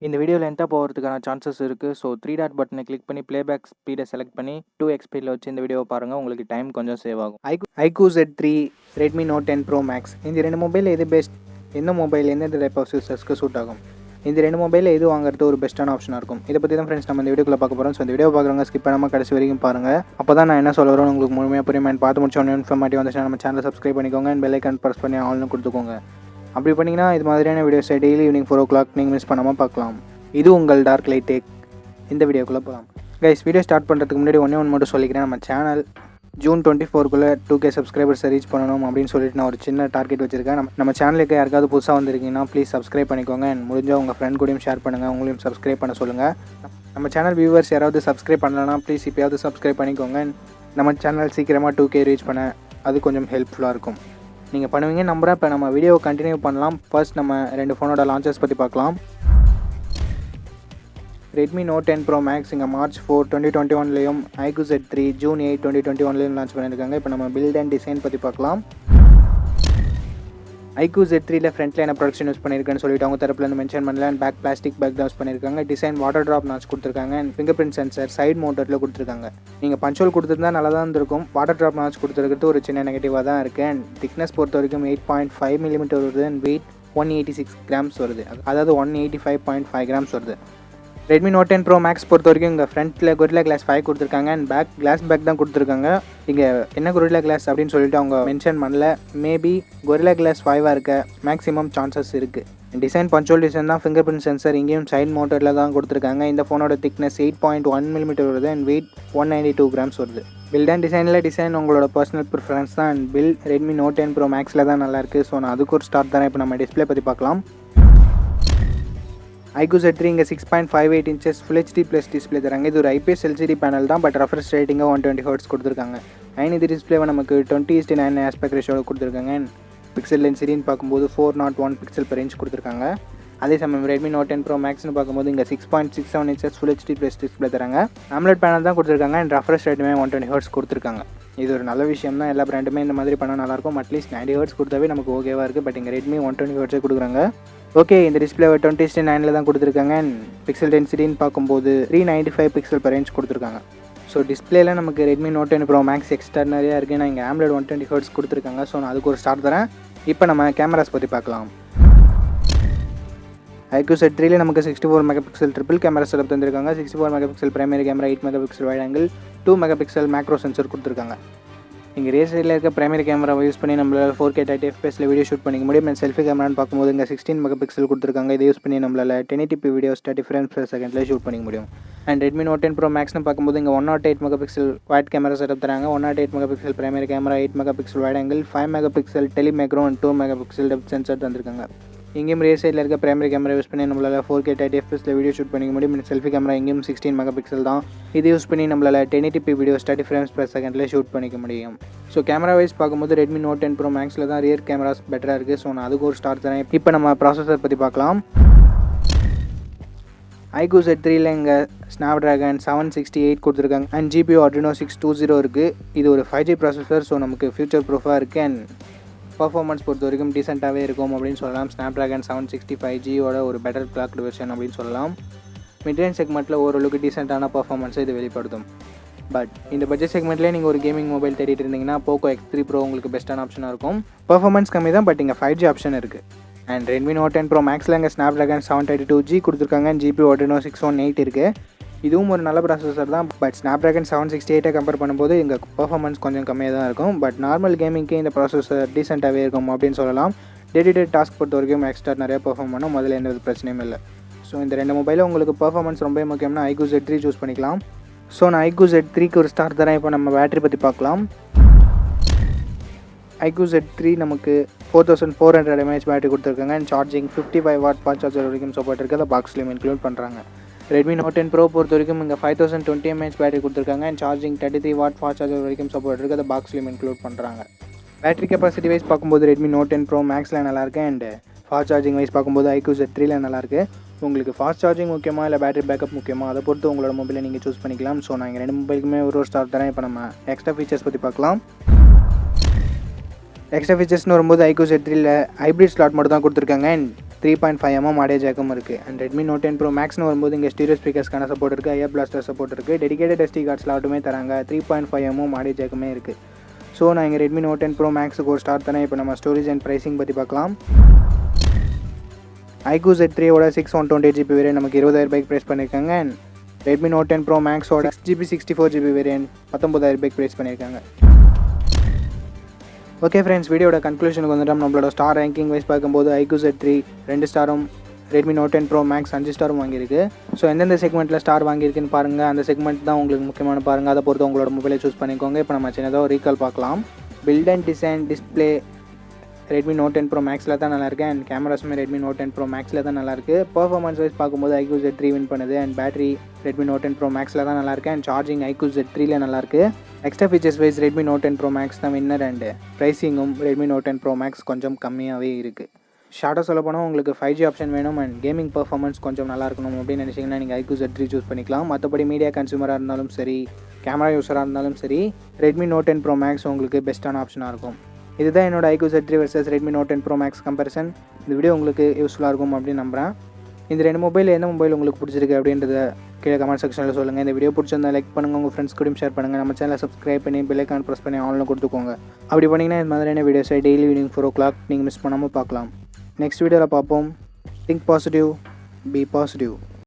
இந்த வீடியோ லென்த்தா போகிறதுக்கான சான்சஸ் இருக்குது. ஸோ 3 டாட் பட்டனை கிளிக் பண்ணி ப்ளேபேக் ஸ்பீடை செலக்ட் பண்ணி 2x ஸ்பீடில் வச்சு இந்த வீடியோவை பாருங்கள். உங்களுக்கு டைம் கொஞ்சம் சேவ் ஆகும். iQOO Z3, Redmi Note 10 Pro Max இந்த ரெண்டு மொபைலில் எது பெஸ்ட்? எந்த மொபைல் எந்தெந்த டைப் ஆஃப் யூசர்ஸ்க்கு சூட் ஆகும்? இந்த ரெண்டு மொபைலில் எது வாங்குறது ஒரு பெஸ்ட்டான ஆப்ஷனாக இருக்கும்? இதை பற்றி தான் ஃப்ரெண்ட்ஸ் நம்ம இந்த வீடியோக்குள்ள பார்க்க போகிறோம். ஸோ இந்த வீடியோ பார்க்குறவங்க ஸ்கிப் பண்ணாமல் கடைசி வரைக்கும் பாருங்கள். அப்போ தான் நான் என்ன சொல்ல வரேன் உங்களுக்கு முழுமையாக புரியுமா? பார்த்து முடிச்சோன்னு இன்ஃபர்மேட்டிவ் வந்துச்சுன்னா நம்ம சேனலை சப்ஸ்கிரைப் பண்ணிக்கோங்க அண்ட் பெல் ஐக்கான் ப்ரெஸ் பண்ணி ஆல்னு கொடுத்துக்கோங்க. அப்படி பண்ணிங்கன்னா இது மாதிரியான வீடியோஸை டெய்லி ஈவினிங் 4 o'clock நீங்கள் மிஸ் பண்ணாமல் பார்க்கலாம். இது உங்கள் டார்க் லைட் டேக். இந்த வீடியோக்குள்ளே போகலாம். கைஸ், வீடியோ ஸ்டார்ட் பண்ணுறதுக்கு முன்னாடி ஒன்று மட்டும் சொல்லிக்கிறேன். நம்ம சேனல் ஜூன் 24க்குள்ளே 2K சப்ஸ்கிரைபர்ஸை ரீச் பண்ணணும் அப்படின்னு சொல்லிட்டு நான் ஒரு சின்ன டார்கெட் வச்சுருக்கேன். நம்ம சேனலுக்கு யாருக்காவது புதுசாக வந்திருக்கீங்கன்னா ப்ளீஸ் சப்ஸ்கிரைப் பண்ணிக்கோங்க. அண்ட் முடிஞ்சால் உங்கள் ஃப்ரெண்ட் கூடயும் ஷேர் பண்ணுங்கள், உங்களையும் சப்ஸ்கிரைப் பண்ண சொல்லுங்கள். நம்ம சேனல் வியூவர்ஸ் யாராவது சப்ஸ்கிரைப் பண்ணலன்னா ப்ளீஸ் இப்போயாவது சப்ஸ்கிரைப் பண்ணிக்கோங்க. நம்ம சேனல் சீக்கிரமாக 2K ரீச் பண்ண அது கொஞ்சம் ஹெல்ப்ஃபுல்லாக இருக்கும். நீங்கள் பண்ணுவீங்க நம்புகிறேன். இப்போ நம்ம வீடியோ கண்டினியூ பண்ணலாம். ஃபர்ஸ்ட் நம்ம 2 ஃபோனோட லான்ச்சஸ் பற்றி பார்க்கலாம். Redmi Note 10 Pro Max இங்கே March 4, 2021லேயும் iQOO Z3 June 8, 2021லேயும் லான்ச் பண்ணியிருக்காங்க. இப்போ நம்ம பில்ட் அண்ட் டிசைன் பற்றி பார்க்கலாம். iQOO Z3ல ஃப்ரண்ட்டில் என்ன ப்ரொடக்ஷன் யூஸ் பண்ணியிருக்கேன்னு சொல்லிட்டு அவங்க தரப்புலேருந்து மென்ஷன் பண்ணல. அண்ட் பேக் பிளாஸ்டிக் பேக் தான் யூஸ் பண்ணியிருக்காங்க. டிசைன் வாட்டர் ட்ராப் நாச் கொடுத்துருக்காங்க. And finger print sensor side மவுண்டரில் கொடுத்துருக்காங்க. நீங்கள் பஞ்சுவல் கொடுத்துருந்தா நல்லா தான் இருந்திருக்கும். வாட்டர் ட்ராப் நாச் கொடுத்துருக்கிறது ஒரு சின்ன நெகட்டிவாக தான் இருக்குது. அண்ட் திக்னஸ் பொறுத்த வரைக்கும் 8.5 mm வருது. அண்ட் வெயிட் 186 grams வருது, அதாவது 185.5 grams வருது. Redmi Note 10 Pro Max பொறுத்த வரைக்கும் இங்கே ஃப்ரண்ட்டில் Gorilla Glass 5 கொடுத்துருக்காங்க. அண்ட் பேக் கிளாஸ் பேக் தான் கொடுத்துருக்காங்க. இங்கே என்ன Gorilla Glass அப்படின்னு சொல்லிட்டு அவங்க மென்ஷன் பண்ணல. மேபி Gorilla Glass 5 இருக்க மேக்ஸிமம் சான்சஸ் இருக்குது. டிசைன் பஞ்சுவல் டிசைன் தான். ஃபிங்கர் பிரிண்ட் சென்சர் இங்கேயும் சைட் மோட்டரில் தான் கொடுத்துருக்காங்க. இந்த ஃபோனோட திக்னஸ் 8.1 mm வருது. அண்ட் வெயிட் 192 grams வருது. பில்ட் அண்ட் டிசைன் உங்களோட பர்சனல் ப்ரிஃபரன்ஸ் தான். And build Redmi Note 10 Pro Maxல தான் நல்லாயிருக்கு. ஸோ நான் அதுக்கு ஒரு ஸ்டார்ட் தரேன். இப்போ நம்ம டிஸ்பிளே பற்றி பார்க்கலாம். iQOO Z3 இங்கே 6.58 inches Full HD plus display தராங்க. இது ஒரு IPS LCD பேனல் தான். பட் ரெஃப்ரெஷ் ரேட்டிங்காக 120 Hz கொடுத்துருக்காங்க. இது டிஸ்பிளேவை நமக்கு 20:9 ஆஸ்பெக்ட் ரேஷியோவில் கொடுத்துருக்காங்க. அண்ட் பிக்சல் டென்சிட்டின்னு பார்க்கும்போது 401 பிக்சல் per inch கொடுத்துருக்காங்க. அதே சமயம் Redmi Note 10 Pro Maxனு பார்க்கும்போது இங்கே 6.67 inches Full HD plus display தராங்க. AMOLED பேனல் தான் கொடுத்துருக்காங்க. அண்ட் ரெஃப்ரெஷ் ரேட்டுமே 120 Hz கொடுத்துருக்காங்க. இது ஒரு நல்ல விஷயம் தான். எல்லா பிராண்டுமே இந்த மாதிரி பண்ணால் நல்லாயிருக்கும். அட்லீஸ்ட் 90 Hz கொடுத்தாவே நமக்கு ஓகேவாக இருக்குது. பட் இங்கே Redmi 120 Hz கொடுக்குறாங்க. ஓகே, இந்த டிஸ்பிளேவை 20:9 தான் கொடுத்துருக்காங்க. அண்ட் பிக்சல் டென்சிட்டின்னு பார்க்கும்போது 395 பிக்சல் per inch கொடுத்துருக்காங்க. ஸோ டிஸ்பிளேல நமக்கு Redmi Note 10 Pro Max எக்ஸ்டர்னரியாக இருக்குது. நான் இங்கே AMOLED 120 Hz கொடுத்துருக்காங்க. ஸோ நான் அதுக்கு ஒரு ஸ்டார்ட் தரேன். இப்போ நம்ம கேமராஸ் பற்றி பார்க்கலாம். iQOO Z3ல நமக்கு 64 MP ட்ரிபிள் கேமரா செட்டப் தந்திருக்காங்க. 64 MP primary camera, 8 MP wide angle, 2 MP macro sensor கொடுத்துருக்காங்க. இங்கே ரேஸ் சைடில் இருக்க பிரைமரி கேமராவை யூஸ் பண்ணி நம்மளால் 4K 30 FPS வீடியோ ஷூட் பண்ணிக்க முடியும். அண்ட் செல்ஃபி கேமரான்னு பார்க்கும்போது இங்கே 16 MP கொடுத்துருக்காங்க. இதை யூஸ் பண்ணி நம்மளால் 1080p videos 30 frames per second shoot பண்ணிக்க முடியும். அண்ட் Redmi Note 10 Pro Maxனு பார்க்கும்போது இங்கே 108 MP வைட் கேமரா செட்டப் தராங்க. 108 MP primary camera, 8 MP wide angle, 5 MP telemacro and 2 MP depth sensor தந்திருக்காங்க. இங்கேயும் ரேஸ் சைடில் இருக்க பிரைமரி கேமரா யூஸ் பண்ணி நம்மளால் 4K 30 FPS வீடியோ ஷூட் பண்ணிக்க முடியும். செல்ஃபி கேமரா இங்கேயும் 16 MP தான். இது யூஸ் பண்ணி நம்மளால் 1080p videos 30 frames per second shoot பண்ணிக்க முடியும். ஸோ கேமரா வைஸ் பார்க்கும்போது Redmi Note 10 Pro Maxல தான் ரியர் கேமராஸ் பெட்டராக இருக்குது. ஸோ நான் அதுக்கு ஒரு ஸ்டார்ட் தரேன். இப்போ நம்ம ப்ராசஸர் பற்றி பார்க்கலாம். iQOO Z3ல இங்கே Snapdragon 768 கொடுத்துருக்காங்க. அண்ட் GPU Adreno 620 இருக்குது. இது ஒரு 5G ப்ராசஸர். ஸோ நமக்கு ஃபியூச்சர் ப்ரூஃபாக இருக்குது. அண்ட் பர்ஃபார்மன்ஸ் பொறுத்த வரைக்கும் டீசெண்டாகவே இருக்கும் அப்படின்னு சொல்லலாம். Snapdragon 765Gயோட ஒரு பெட்டர் கிளாக்டு வெர்ஷன் அப்படின்னு சொல்லலாம். மிட்ரேஞ்ச் செக்மெண்ட்டில் ஓரளவுக்கு டீசெண்டான பர்ஃபார்மன்ஸை இது வெளிப்படுத்தும். பட் இந்த பட்ஜெட் செக்மெண்ட்லேயே நீங்கள் ஒரு கேமிங் மொபைல் தேடிட்டு இருந்தீங்கன்னா Poco X3 Pro உங்களுக்கு பெஸ்ட்டான ஆப்ஷனாக இருக்கும். பர்ஃபார்மன்ஸ் கம்மி தான், பட் இங்கே 5G ஆப்ஷன் இருக்குது. அண்ட் Redmi Note 10 Pro Maxல இங்கே Snapdragon 732G கொடுத்துருக்காங்க. அண்ட் GPU Adreno 618 இருக்குது. இதுவும் ஒரு நல்ல ப்ராசஸர் தான். பட் Snapdragon 768 கம்பேர் பண்ணும்போது இங்கே பர்ஃபார்மன்ஸ் கொஞ்சம் கம்மியாக தான் இருக்கும். பட் நார்மல் கேமிங்க்கு இந்த ப்ராசஸர் டீசெண்டாகவே இருக்கும் அப்படின்னு சொல்லலாம். டே டு டே டாஸ்க் பொறுத்த வரைக்கும் எக்ஸ்ட்ரா நிறைய பர்ஃபார்ம் பண்ணும். முதல்ல எந்த ஒரு பிரச்சனையும் இல்லை. ஸோ இந்த ரெண்டு மொபைலில் உங்களுக்கு பர்ஃபார்மன்ஸ் ரொம்ப முக்கியம்னா iQOO Z3 சூஸ் பண்ணிக்கலாம். ஸோ நான் iQOO Z3க்கு ஒரு ஸ்டார்ட் தரேன். இப்போ நம்ம பேட்டரி பற்றி பார்க்கலாம். iQOO Z3 நமக்கு 4400 mAh பேட்டரி கொடுத்துருக்காங்க. And charging 55 watt fast charger வரைக்கும் சப்போர்ட் இருக்குது. அதை பாக்ஸ்லேயும் இன்க்ளூட் பண்ணுறாங்க. Redmi Note 10 Pro பொறுத்த வரைக்கும் இங்கே 5020 mAh பேட்டரி கொடுத்துருக்காங்க. And charging 33 watt fast charger வரைக்கும் சப்போர்ட் இருக்குது. அதை பாக்ஸ்லேயும் இன்க்ளூட் பண்ணுறாங்க. பேட்டரி கெப்பாசிட்டி வைஸ் பார்க்கும்போது Redmi Note 10 Pro Maxல நல்லாயிருக்கு. அண்ட் ஃபாஸ்ட் சார்ஜிங் வைஸ் பார்க்கும்போது iQOO Z3ல நல்லாயிருக்கு. உங்களுக்கு ஃபாஸ்ட் சார்ஜிங் முக்கியமாக இல்லை பேட்டரி பேக்கப் முக்கியமாக, அதை பொறுத்து உங்களோட மொபைலை நீங்கள் சூஸ் பண்ணிக்கலாம். ஸோ நான் இங்கே ரெண்டு மொபைலுக்குமே ஒரு ஸ்டார்ட் தரேன். இப்போ நம்ம எக்ஸ்ட்ரா ஃபீச்சர்ஸ் பற்றி பார்க்கலாம். எக்ஸ்ட்ரா ஃபீச்சர்ஸ்னு வரும்போது iQOO Z3ல ஹைப்ரிட் ஸ்லாட் மட்டும் தான் கொடுத்துருக்காங்க. அண்ட் 3.5mm ஆடியோ ஜாக்கும் இருக்குது. அண்ட் ரெட்மி நோட் 10 ப்ரோ மேக்ஸ்னு வரும்போது இங்கே ஸ்டீரியோ ஸ்பீக்கர்ஸ்க்கான சப்போர்ட் இருக்குது, ஐஆர் பிளாஸ்டர் சப்போர்ட் இருக்குது, டெடிகேட்டட் SD கார்ட் ஸ்லாட்டுமே தராங்க, 3.5mm ஆடியோ ஜாக்குமே இருக்குது. ஸோ நான் இங்கே ரெட்மி நோட் 10 ப்ரோ மேக்ஸுக்கு ஒரு ஸ்டார்ட் தானே. இப்போ நம்ம ஸ்டோரேஜ் அண்ட் ப்ரைஸிங் பற்றி பார்க்கலாம். iQOO Z3 ஓட 6/128GB வேரியன்ட் நமக்கு 20,000 ரூபாய்க்கு ப்ரைஸ் பண்ணியிருக்காங்க. அண்ட் ரெட்மி நோட் 10 ப்ரோ மேக்ஸோட 6GB 64GB வேரியன்ட் 19,000 ரூபாய்க்கு ப்ரைஸ் பண்ணியிருக்காங்க. ஓகே ஃப்ரெண்ட்ஸ், வீடியோட கன்க்ளூஷனுக்கு வந்துட்டோம். நம்மளோட ஸ்டார் ரேங்கிங் வைஸ் பார்க்கும்போது iQOO Z3 2 ஸ்டாரும், ரெட்மி நோட் 10 ப்ரோ மேக்ஸ் 5 ஸ்டாரும் வாங்கியிருக்கு. ஸோ எந்தெந்த செக்மெண்ட்டில் ஸ்டார் வாங்கியிருக்குன்னு பாருங்கள். அந்த செக்மெண்ட் தான் உங்களுக்கு முக்கியமான பாருங்கள். அதை பொறுத்து உங்களோட மொபைலை சூஸ் பண்ணிக்கோங்க. இப்போ நம்ம சின்னதாக ரீகால் பார்க்கலாம். Build and design, display Redmi note 10 pro மேக்ஸில் தான் நல்லாயிருக்கு. அண்ட் கேமராஸுமே ரெட்மி நோட் 10 ப்ரோ மேக்ஸில் தான் நல்லாயிருக்கு. பர்ஃபார்மன்ஸ் வைஸ் பார்க்கும்போது iQOO Z3 வின் பண்ணுது. And battery Redmi note 10 pro மேக்ஸில் தான் நல்லாயிருக்கு. அண்ட் சார்ஜிங் iQOO Z3ல நல்லாயிருக்கு. Extra features wise Redmi note 10 bro max தான் வின்னர். அண்ட் ப்ரைஸிங்கும் ரெட்மி நோட் 10 ப்ரோ மேக்ஸ் கொஞ்சம் கம்மியாகவே இருக்குது. ஷார்ட்டாக சொல்ல போனால் உங்களுக்கு 5G ஆப்ஷன் வேணும் அண்ட் கேமிங் பர்ஃபார்மன்ஸ் கொஞ்சம் நல்லா இருக்கணும் அப்படின்னு நினச்சிங்கன்னா நீங்கள் iQOO Z3 சூஸ் பண்ணிக்கலாம். மற்றபடி மீடியா கன்சூமராக இருந்தாலும் சரி, கேமரா யூஸராக இருந்தாலும் சரி, ரெட்மி நோட் 10 ப்ரோ மேக்ஸ் உங்களுக்கு பெஸ்ட்டான ஆப்ஷனாக இருக்கும். இதுதான் என்னோட iQOO Z3 vs Redmi note 10 bro Max comparison. இந்த வீடியோ உங்களுக்கு யூஸ்ஃபுல்லாக இருக்கும் அப்படின்னு நம்புகிறேன். இந்த 2 மொபைல் எந்த மொபைல் உங்களுக்கு பிடிச்சிருக்கு அப்படின்றத கீழே கமெண்ட் செக்ஷனில் சொல்லுங்கள். இந்த வீடியோ பிடிச்சிருந்தா லைக் பண்ணுங்கள், உங்கள் ஃப்ரெண்ட்ஸ் கூடயும் ஷேர் பண்ணுங்கள். நம்ம சேனலை சப்ஸ்கிரைப் பண்ணி பெல் ஐக்கான் ப்ரெஸ் பண்ணி ஆன்லைன் கொடுத்துக்கோங்க. அப்படி பண்ணிங்கன்னா இந்த மாதிரியான வீடியோஸை டெய்லி ஈவினிங் 4 o'clock நீங்கள் மிஸ் பண்ணாமல் பார்க்கலாம். நெக்ஸ்ட் வீடியோவில் பார்ப்போம். Think positive, be positive.